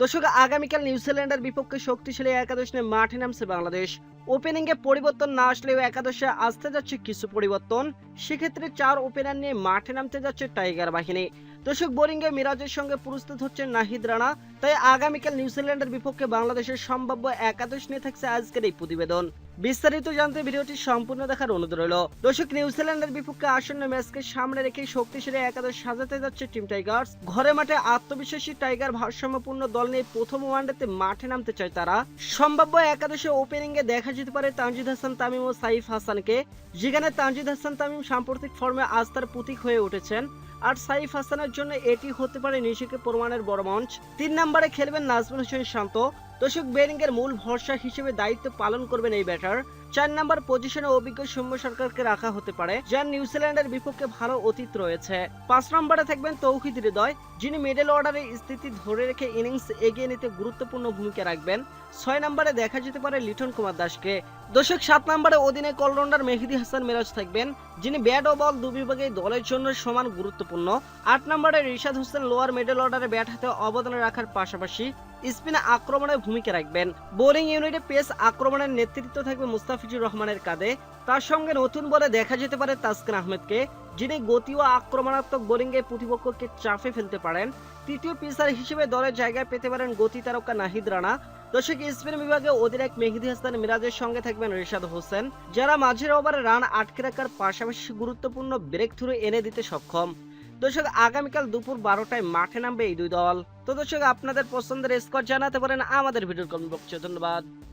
দর্শক, আগামীকাল নিউজিল্যান্ডের বিপক্ষে শক্তিশালী একাদশ নিয়ে মাঠে নামছে বাংলাদেশ। ওপেনিংয়ে পরিবর্তন না আসলেও একাদশে আসতে যাচ্ছে কিছু পরিবর্তন। সেক্ষেত্রে 4 ওপেনার নিয়ে মাঠে নামতে যাচ্ছে টাইগার বাহিনী। দর্শক, বোলিংয়ে মিরাজের সঙ্গে প্রস্তুত হচ্ছেন নাহিদ রানা। তাই আগামীকাল নিউজিল্যান্ডের বিপক্ষে বাংলাদেশের সম্ভাব্য একাদশ নিয়ে থাকছে আজকের এই প্রতিবেদন। বিস্তারিত জানতে ভিডিওটি সম্পূর্ণ দেখার অনুরোধ রইল। দর্শক, নিউজিল্যান্ডের বিপক্ষে আসন্ন ম্যাচকে সামনে রেখে শক্তিশালী একাদশ সাজাতে যাচ্ছে টিম টাইগার্স। ঘরে মাঠে আত্মবিশ্বাসী টাইগার ভারসাম্যপূর্ণ দল নিয়ে প্রথম ওয়ানডেতে মাঠে নামতে চায় তারা। সম্ভাব্য একাদশে ওপেনিংয়ে দেখা যেতে পারে তানজিদ হাসান তামিম ও সাইফ হাসানকে, যেখানে তানজিদ হাসান তামিম সাম্প্রতিক ফর্মে আস্থার প্রতীক হয়ে উঠেছেন। আর সাইফ হাসানের জন্য এটি হতে পারে নিজেকে প্রমাণের বড় মঞ্চ। 3 নম্বরে খেলবেন নাজমুল হোসেন শান্ত। দর্শক, বোলিংয়ের মূল ভরসা হিসেবে দায়িত্ব পালন করবেন এই ব্যাটার। 4 নম্বর পজিশনে অভিজ্ঞ সৌম্য সরকারকে রাখা হতে পারে, যার নিউজিল্যান্ডের বিপক্ষে ভালো অতীত রয়েছে। 5 নম্বরে থাকবেন তৌহিদ হৃদয়, যিনি মিডল অর্ডারে স্থিতি ধরে রেখে ইনিংস এগিয়ে নিতে গুরুত্বপূর্ণ ভূমিকা রাখবেন। 6 নম্বরে দেখা যেতে পারে লিটন কুমার দাসকে। দর্শক, 7 নম্বরে অধিনায়ক অলরাউন্ডার মেহেদী হাসান মিরাজ থাকবেন, যিনি ব্যাট ও বল দুবিভাগেই দলের জন্য সমান গুরুত্বপূর্ণ। 8 নম্বরে রিশাদ হোসেন লোয়ার মিডল অর্ডারে ব্যাট হাতে অবদান রাখার পাশাপাশি স্পিনে আক্রমণে ভূমিকা রাখবেন। বোলিং ইউনিটে পেস আক্রমণের নেতৃত্ব থাকবে মুস্তাফিজুর রহমানের কাঁধে। তার সঙ্গে নতুন বলে দেখা যেতে পারে তাসকিন আহমেদকে, যিনি গতি ও আক্রমণাত্মক বোলিংয়ে প্রতিপক্ষকে চাপে ফেলতে পারেন। তৃতীয় পেসার হিসেবে দলের জায়গায় পেতে পারেন গতি তারকা নাহিদ রানা। দর্শক, স্পিন বিভাগে অধিনায়ক মেহেদী হাসান মিরাজের সঙ্গে থাকবেন রিশাদ হোসেন, যারা মাঝের ওভারে রান আটকে রাখার পাশাপাশি গুরুত্বপূর্ণ ব্রেক থ্রু এনে দিতে সক্ষম। দর্শক, আগামীকাল দুপুর 12টায় মাঠে নামবে এই দুই দল। তো দর্শক, আপনাদের পছন্দের স্কোর জানাতে পারেন আমাদের ভিডিওর কমেন্ট বক্সে। ধন্যবাদ।